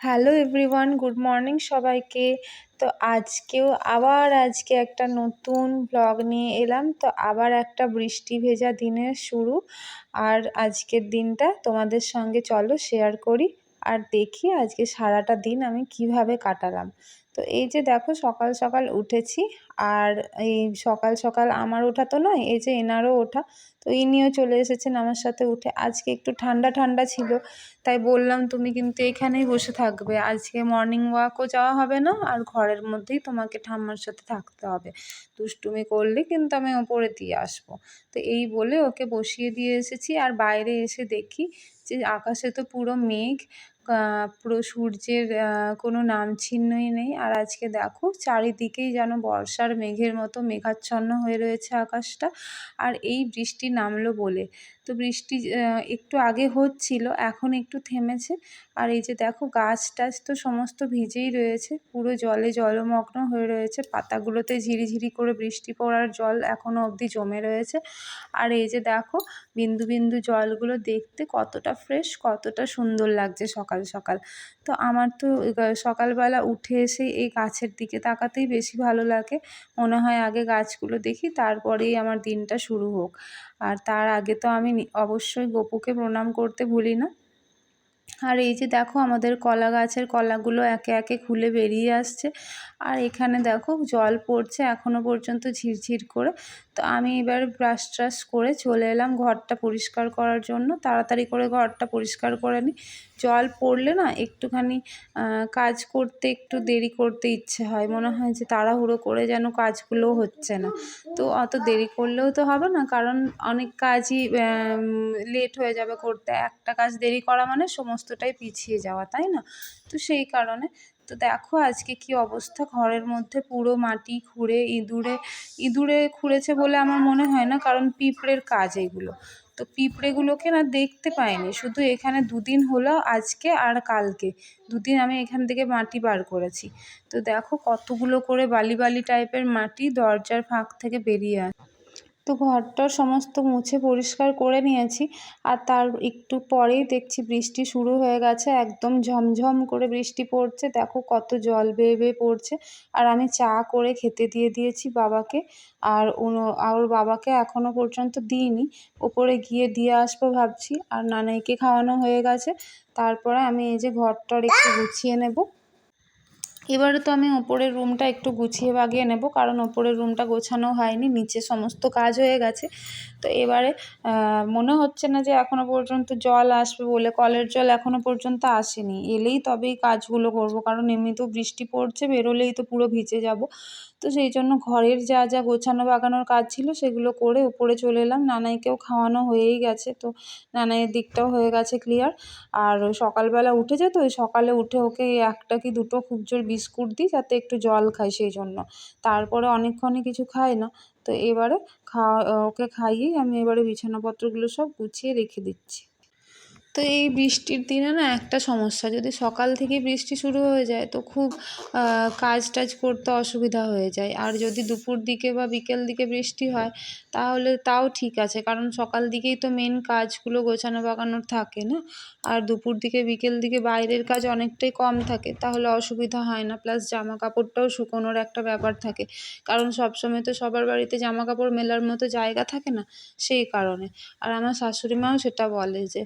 Hello everyone, good morning সবাইকে। তো আজকে একটা নতুন ব্লগ নিয়ে এলাম। তো আবার একটা বৃষ্টি ভেজা দিনের শুরু। আর আজকের দিনটা তোমাদের সঙ্গে চলো শেয়ার করি আর দেখি আজকে সারাটা দিন আমি কিভাবে কাটালাম। তো এই যে দেখো সকাল সকাল উঠেছি। আর এই সকাল সকাল আমার ওঠা তো নয়, এই যে এনারও ওঠা। তো ইনিও চলে এসেছেন আমার সাথে উঠে। আজকে একটু ঠান্ডা ঠান্ডা ছিল, তাই বললাম তুমি কিন্তু এখানেই বসে থাকবে, আজকে মর্নিং ওয়াকও যাওয়া হবে না আর ঘরের মধ্যেই তোমাকে ঠাম্মার সাথে থাকতে হবে। দুষ্টুমি করলে কিন্তু আমি ওপরে দিয়ে আসবো। তো এই বলে ওকে বসিয়ে দিয়ে এসেছি। আর বাইরে এসে দেখি যে আকাশে তো পুরো মেঘ, পুরো সূর্যের কোনো নাম চিহ্নই নেই। আর আজকে দেখো চারিদিকেই যেন বর্ষার মেঘের মতো মেঘাচ্ছন্ন হয়ে রয়েছে আকাশটা। আর এই বৃষ্টি নামলো বলে, তো বৃষ্টি একটু আগে হচ্ছিল, এখন একটু থেমেছে। আর এই যে দেখো গাছ টাছ তো সমস্ত ভিজেই রয়েছে, পুরো জলে জলমগ্ন হয়ে রয়েছে, পাতাগুলোতে ঝিরিঝিরি করে বৃষ্টি পড়ার জল এখনো অবধি জমে রয়েছে। আর এই যে দেখো বিন্দু বিন্দু জলগুলো দেখতে কতটা ফ্রেশ, কতটা সুন্দর লাগছে সকাল সকাল। তো আমার তো সকালবেলা উঠে এসে এই গাছের দিকে তাকাতেই বেশি ভালো লাগে। মনে হয় আগে গাছগুলো দেখি, তারপরেই আমার দিনটা শুরু হোক। আর তার আগে তো আমি অবশ্যই গপুকে প্রণাম করতে ভুলি না। আর এই যে দেখো আমাদের কলা গাছের কলাগুলো একে একে খুলে বেরিয়ে আসছে। আর এখানে দেখো জল পড়ছে এখনো পর্যন্ত ঝিরঝির করে। তো আমি এবার ব্রাশ ট্রাশ করে চলে এলাম ঘরটা পরিষ্কার করার জন্য। তাড়াতাড়ি করে ঘরটা পরিষ্কার করে নিই। জল পড়লে না একটুখানি কাজ করতে একটু দেরি করতে ইচ্ছে হয়, মনে হয় যে তাড়াহুড়ো করে যেন কাজগুলো হচ্ছে না। তো অত দেরি করলেও তো হবে না, কারণ অনেক কাজই লেট হয়ে যাবে করতে। একটা কাজ দেরি করা মানে সমস্তটাই পিছিয়ে যাওয়া, তাই না? তো সেই কারণে তো দেখো আজকে কি অবস্থা, ঘরের মধ্যে পুরো মাটি খুঁড়ে ইঁদুরে খুঁড়েছে বলে আমার মনে হয় না, কারণ পিঁপড়ের কাজ এগুলো। তো পিঁপড়েগুলোকে না দেখতে পাইনি, শুধু এখানে দুদিন হলো, আজকে আর কালকে দুদিন আমি এখান থেকে মাটি বার করেছি। তো দেখো কতগুলো করে বালি বালি টাইপের মাটি দরজার ফাঁক থেকে বেরিয়ে আসে। তো ঘরটা সমস্ত মুছে পরিষ্কার করে নিয়েছি। আর তার একটু পরেই দেখছি বৃষ্টি শুরু হয়ে গেছে, একদম ঝমঝম করে বৃষ্টি পড়ছে, দেখো কত জল বেয়ে বেয়ে পড়ছে। আর আমি চা করে খেতে দিয়ে দিয়েছি বাবাকে। আর ওর বাবাকে এখনও পর্যন্ত দিইনি, ওপরে গিয়ে দিয়ে আসবো ভাবছি। আর নানাইকে খাওয়ানো হয়ে গেছে, তারপরে আমি এই যে ঘরটার একটু গুছিয়ে নেব। এবারে তো আমি ওপরের রুমটা একটু গুছিয়ে বাগিয়ে নেব, কারণ ওপরের রুমটা গোছানো হয়নি, নিচে সমস্ত কাজ হয়ে গেছে। তো এবারে মনে হচ্ছে না যে এখনও পর্যন্ত জল আসবে বলে, কলের জল এখনও পর্যন্ত আসেনি, এলেই তবেই কাজগুলো করব, কারণ এমনিতেও বৃষ্টি পড়ছে, বেরোলেই তো পুরো ভিজে যাব। তো সেই জন্য ঘরের যা যা গোছানো বাগানোর কাজ ছিল সেগুলো করে উপরে চলে এলাম। নানাইকেও খাওয়ানো হয়েই গেছে, তো নানাইয়ের দিকটাও হয়ে গেছে ক্লিয়ার। আর সকালবেলা উঠেছে, তো ওই সকালে উঠে ওকে একটা কি দুটো খুব জোর বিস্কুট দিই যাতে একটু জল খায়, সেই জন্য। তারপরে অনেকক্ষণই কিছু খায় না। তো এবারে ওকে খাইয়েই আমি এবারে বিছানাপত্রগুলো সব গুছিয়ে রেখে দিচ্ছি। তো এই বৃষ্টির দিনে না একটা সমস্যা, যদি সকাল থেকেই বৃষ্টি শুরু হয়ে যায় তো খুব কাজ টাজ করতে অসুবিধা হয়ে যায়। আর যদি দুপুর দিকে বা বিকেল দিকে বৃষ্টি হয় তাহলে তাও ঠিক আছে, কারণ সকাল দিকেই তো মেন কাজগুলো গোছানো বাগানোর থাকে না। আর দুপুর দিকে বিকেল দিকে বাইরের কাজ অনেকটাই কম থাকে, তাহলে অসুবিধা হয় না। প্লাস জামা কাপড়টাও শুকোনোর একটা ব্যাপার থাকে, কারণ সবসময় তো সবার বাড়িতে জামা কাপড় মেলার মতো জায়গা থাকে না, সেই কারণে। আর আমার শাশুড়ি মাও সেটা বলে যে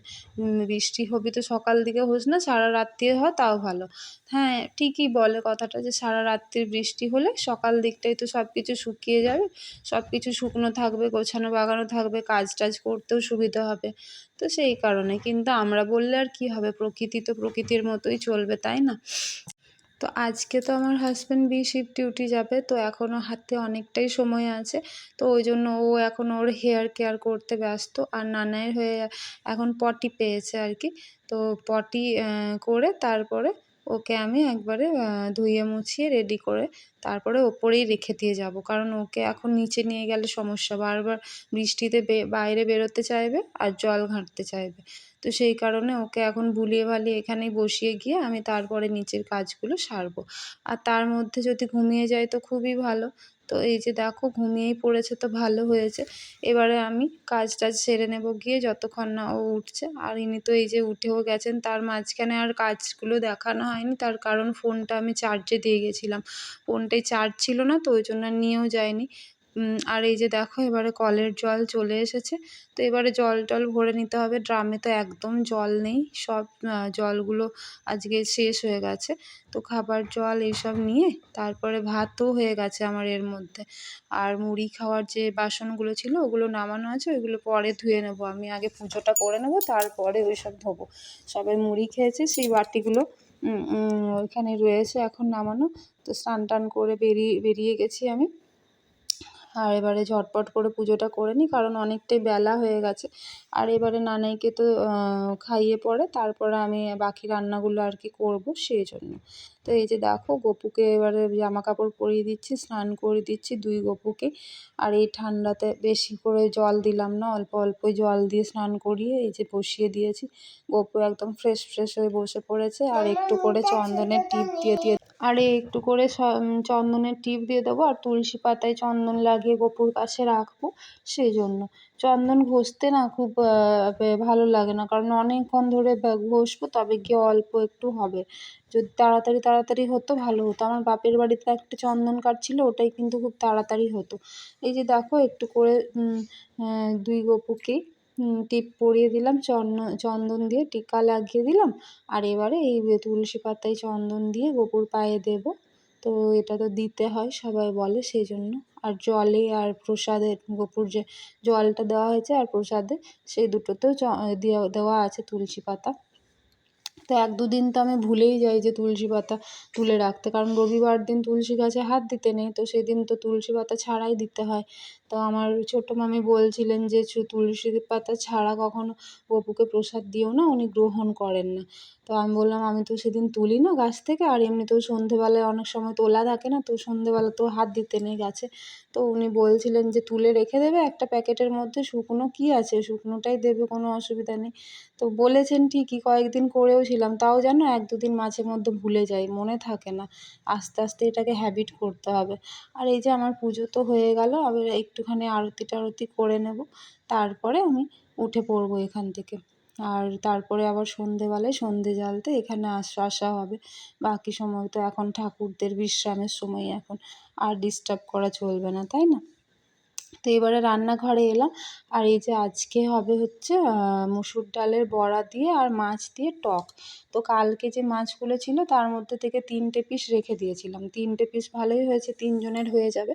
বৃষ্টি হবি তো সকাল দিকে হোস না, সারা রাত্রি হয় তাও ভালো। হ্যাঁ, ঠিকই বলে কথাটা, যে সারা রাত্রির বৃষ্টি হলে সকাল দিকটায় তো সব কিছু শুকিয়ে যাবে, সব কিছু শুকনো থাকবে, গোছানো বাগানো থাকবে, কাজ টাজ করতেও সুবিধা হবে। তো সেই কারণে কিন্তু আমরা বললে আর কি হবে, প্রকৃতি তো প্রকৃতির মতোই চলবে, তাই না? তো আজকে তো আমার হাজব্যান্ড শিফট ডিউটি যাবে, তো এখনও হাতে অনেকটাই সময় আছে। তো ওই জন্য ও এখন ওর হেয়ার কেয়ার করতে ব্যস্ত। আর নানায়ের হয়ে এখন পটি পেয়েছে আর কি। তো পটি করে তারপরে ওকে আমি একবারে ধুয়ে মুছিয়ে রেডি করে তারপরে ওপরেই রেখে দিয়ে যাব, কারণ ওকে এখন নিচে নিয়ে গেলে সমস্যা, বারবার বৃষ্টিতে বাইরে বেরোতে চাইবে আর জল ঘাঁটতে চাইবে। তো সেই কারণে ওকে এখন ভুলিয়ে ভালিয়ে এখানেই বসিয়ে গিয়ে আমি তারপরে নিচের কাজগুলো সারবো। আর তার মধ্যে যদি ঘুমিয়ে যায় তো খুবই ভালো। তো এই যে দেখো ঘুমিয়েই পড়েছে, তো ভালো হয়েছে। এবারে আমি কাজ টাজ সেরে নেব গিয়ে, যতক্ষণ না ও উঠছে। আর ইনি তো এই যে উঠেও গেছেন, তার মাঝখানে আর কাজগুলো দেখানো হয়নি, তার কারণ ফোনটা আমি চার্জে দিয়ে গেছিলাম। ফোনটায় চার্জ ছিল না, তো ওই জন্য নিয়েও যায়নি। আর এই যে দেখো এবারে কলের জল চলে এসেছে, তো এবারে জল টল ভরে নিতে হবে। ড্রামে তো একদম জল নেই, সব জলগুলো আজকে শেষ হয়ে গেছে। তো খাবার জল এইসব নিয়ে তারপরে ভাতও হয়ে গেছে আমার এর মধ্যে। আর মুড়ি খাওয়ার যে বাসনগুলো ছিল ওগুলো নামানো আছে, ওইগুলো পরে ধুয়ে নেবো। আমি আগে পুজোটা করে নেবো, তারপরে ওইসব ধোবো। সবাই মুড়ি খেয়েছে, সেই বাটিগুলো ওইখানে রয়েছে এখন নামানো। তো স্নান টান করে বেরিয়ে গেছি আমি। আর এবারে ঝটপট করে পুজোটা করে নিই, কারণ অনেকটাই বেলা হয়ে গেছে। আর এবারে নানাইকে তো খাইয়ে পরে তারপরে আমি বাকি রান্নাগুলো আর কি করবো, সেই জন্য। তো এই যে দেখো গপুকে এবারে জামা কাপড় পরিয়ে দিচ্ছি, স্নান করে দিচ্ছি দুই গপুকে। আর এই ঠান্ডাতে বেশি করে জল দিলাম না, অল্প অল্পই জল দিয়ে স্নান করিয়ে এই যে বসিয়ে দিয়েছি। গপু একদম ফ্রেশ ফ্রেশ হয়ে বসে পড়েছে। আর একটু করে চন্দনের টিপ দিয়ে আরে একটু করে চন্দনের টিপ দিয়ে দেবো, আর তুলসী পাতায় চন্দন লাগিয়ে গপুর কাছে রাখবো, সেই জন্য। চন্দন ঘষতে না খুব ভালো লাগে না, কারণ অনেকক্ষণ ধরে ঘষবো, তবে গিয়ে অল্প একটু হবে। যদি তাড়াতাড়ি হতো ভালো হতো। আমার বাপের বাড়িতে একটা চন্দন কাঠ ছিল, ওটাই কিন্তু খুব তাড়াতাড়ি হতো। এই যে দেখো একটু করে দুই গপুকেই টিপ পরিয়ে দিলাম, চন্দন দিয়ে টিকা লাগিয়ে দিলাম। আর এবারে এই তুলসী পাতায় চন্দন দিয়ে গপুর পায়ে দেব। তো এটা তো দিতে হয়, সবাই বলে, সেই জন্য। আর জলে আর প্রসাদে গপুর যে জলটা দেওয়া হয়েছে আর প্রসাদে, সেই দুটোতেও দেওয়া আছে তুলসী পাতা। তো এক দুদিন তো আমি ভুলেই যাই যে তুলসী পাতা তুলে রাখতে, কারণ রবিবার দিন তুলসী গাছে হাত দিতে নেই, তো সেদিন তো তুলসী পাতা ছাড়াই দিতে হয়। তো আমার ছোটো মামি বলছিলেন যে তুলসী পাতা ছাড়া কখনো গপুকে প্রসাদ দিও না, উনি গ্রহণ করেন না। তো আমি বললাম আমি তো সেদিন তুলি না গাছ থেকে, আর এমনিতেও সন্ধেবেলায় অনেক সময় তোলা থাকে না, তো সন্ধেবেলা তো হাত দিতে নেই গাছে। তো উনি বলছিলেন যে তুলে রেখে দেবে একটা প্যাকেটের মধ্যে, শুকনো কী আছে, শুকনোটাই দেবে, কোনো অসুবিধা নেই। তো বলেছেন ঠিকই, কয়েকদিন করেও ছিলাম, তাও জানো এক দুদিন মাঝে মধ্যে ভুলে যাই, মনে থাকে না। আস্তে আস্তে এটাকে হ্যাবিট করতে হবে। আর এই যে আমার পুজো তো হয়ে গেল, আবার একটুখানি আরতি টারতি করে নেব, তারপরে আমি উঠে পড়বো এখান থেকে। আর তারপরে আবার সন্ধেবেলায় সন্ধে জ্বালতে এখানে আসা হবে। বাকি সময় তো এখন ঠাকুরদের বিশ্রামের সময়, এখন আর ডিস্টার্ব করা চলবে না, তাই না? তো এবারে রান্নাঘরে এলাম। আর এই যে আজকে হবে হচ্ছে মুসুর ডালের বড়া দিয়ে আর মাছ দিয়ে টক। তো কালকে যে মাছগুলো ছিল তার মধ্যে থেকে 3টে পিস রেখে দিয়েছিলাম, 3টে পিস ভালোই হয়েছে, 3জনের হয়ে যাবে।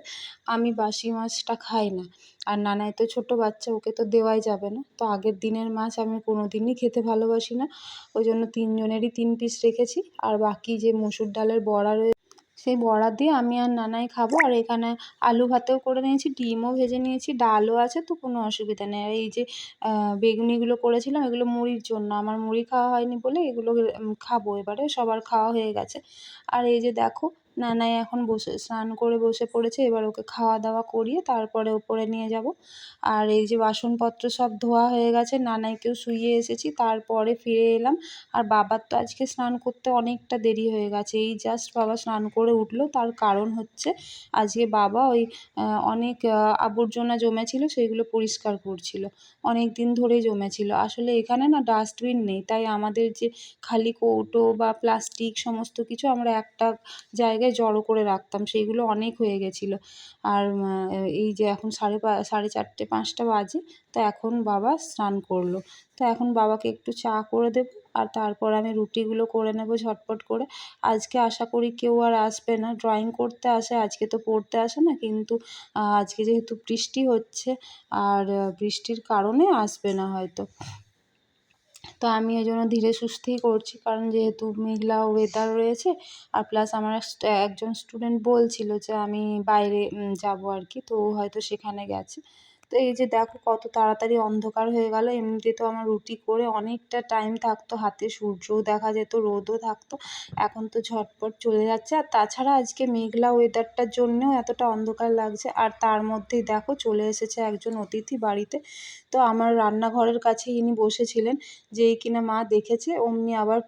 আমি বাসি মাছটা খাই না, আর নানাই তো ছোটো বাচ্চা, ওকে তো দেওয়াই যাবে না। তো আগের দিনের মাছ আমি কোনো দিনই খেতে ভালোবাসি না, ওই জন্য 3জনেরই 3 পিস রেখেছি। আর বাকি যে মুসুর ডালের বড়া সেই বড়া দিয়ে আমি আর নানাই খাবো। আর এখানে আলু ভাতেও করে নিয়েছি, ডিমও ভেজে নিয়েছি, ডালও আছে, তো কোনো অসুবিধা নেই। আর এই যে বেগুনিগুলো করেছিলাম, এগুলো মুড়ির জন্য, আমার মুড়ি খাওয়া হয়নি বলে এগুলো খাবো এবারে, সবার খাওয়া হয়ে গেছে। আর এই যে দেখো নানাই এখন স্নান করে বসে পড়েছে, এবার ওকে খাওয়া দাওয়া করিয়ে তারপরে ওপরে নিয়ে যাব। আর এই যে বাসনপত্র সব ধোয়া হয়ে গেছে, নানাইকেও শুইয়ে এসেছি, তারপরে ফিরে এলাম। আর বাবার তো আজকে স্নান করতে অনেকটা দেরি হয়ে গেছে, এই জাস্ট বাবা স্নান করে উঠলো। তার কারণ হচ্ছে আজকে বাবা ওই অনেক আবর্জনা জমেছিল, সেগুলো পরিষ্কার করছিল, অনেক দিন ধরেই জমেছিল। আসলে এখানে না ডাস্টবিন নেই, তাই আমাদের যে খালি কৌটো বা প্লাস্টিক সমস্ত কিছু আমরা একটা জায়গায় জড়ো করে রাখতাম, সেইগুলো অনেক হয়ে গেছিলো। আর এই যে এখন 4:30 5টা বাজে, তো এখন বাবা স্নান করলো। তো এখন বাবাকে একটু চা করে দেবো, আর তারপর আমি রুটিগুলো করে নেব ঝটপট করে। আজকে আশা করি কেউ আর আসবে না, ড্রয়িং করতে আসে, আজকে তো পড়তে আসে না, কিন্তু আজকে যেহেতু বৃষ্টি হচ্ছে, আর বৃষ্টির কারণে আসবে না হয়তো। তো আমি ওই জন্য ধীরে সুস্থেই করছি, কারণ যেহেতু মেঘলা ওয়েদার রয়েছে, আর প্লাস আমার একজন স্টুডেন্ট বলছিল যে আমি বাইরে যাব আর কি, তো ও হয়তো সেখানে গেছে। তো এই যে দেখো কত তাড়াতাড়ি অন্ধকার হয়ে গেল। এমনিতে তো আমার রুটি করে অনেকটা টাইম থাকতো হাতে, সূর্যও দেখা যেত, রোদও থাকতো, এখন তো ঝটপট চলে যাচ্ছে। আর তাছাড়া আজকে মেঘলা ওয়েদারটার জন্যও এতটা অন্ধকার লাগছে। আর তার মধ্যেই দেখো চলে এসেছে একজন অতিথি বাড়িতে। তো আমার রান্নাঘরের কাছে ইনি বসেছিলেন, যেই কিনা মা দেখেছে অমনি আবার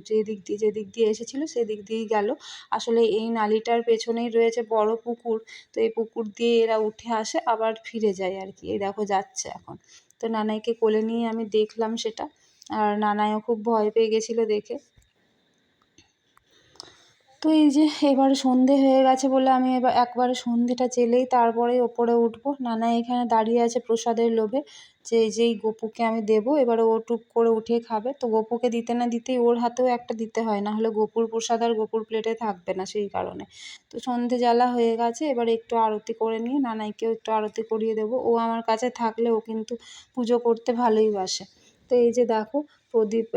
যেদিক দিয়ে এসেছিলো সেদিক দিয়েই গেল। আসলে এই নালিটার পেছনেই রয়েছে বড় পুকুর, তো এই পুকুর দিয়ে এরা উঠে আসে আবার ফিরে যায় আর কি। এই দেখো যাচ্ছে এখন। তো নানাইকে কোলে নিয়ে আমি দেখলাম সেটা, আর নানাইও খুব ভয় পেয়ে গেছিলো দেখে। তো এই যে এবার সন্ধে হয়ে গেছে বলে আমি এবার একবারে সন্ধেটা জেলেই তারপরে ওপরে উঠবো। নানাই এখানে দাঁড়িয়ে আছে প্রসাদের লোভে, যে যেই গপুকে আমি দেবো এবারে ও টুক করে উঠে খাবে। তো গপুকে দিতে না দিতেই ওর হাতেও একটা দিতে হয়, না হলে গপুর প্রসাদ আর গপুর প্লেটে থাকবে না, সেই কারণে। তো সন্ধে জ্বালা হয়ে গেছে, এবার একটু আরতি করে নিয়ে নানাইকেও একটু আরতি করিয়ে দেবো। ও আমার কাছে থাকলে ও কিন্তু পুজো করতে ভালোই বাসে। তো এই যে দেখো প্রদীপ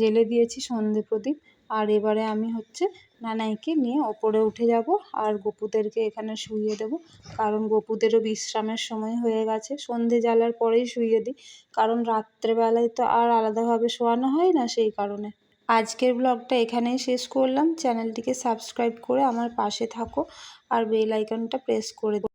জ্বেলে দিয়েছি, সন্ধে প্রদীপ। আর এবারে আমি হচ্ছে নানাইকে নিয়ে ওপরে উঠে যাব আর গপুদেরকে এখানে শুইয়ে দেব, কারণ গপুদেরও বিশ্রামের সময় হয়ে গেছে। সন্ধে জ্বালার পরেই শুইয়ে দিই, কারণ রাত্রেবেলায় তো আর আলাদাভাবে শোয়ানো হয় না, সেই কারণে। আজকের ব্লগটা এখানেই শেষ করলাম। চ্যানেলটিকে সাবস্ক্রাইব করে আমার পাশে থাকো আর বেল আইকনটা প্রেস করে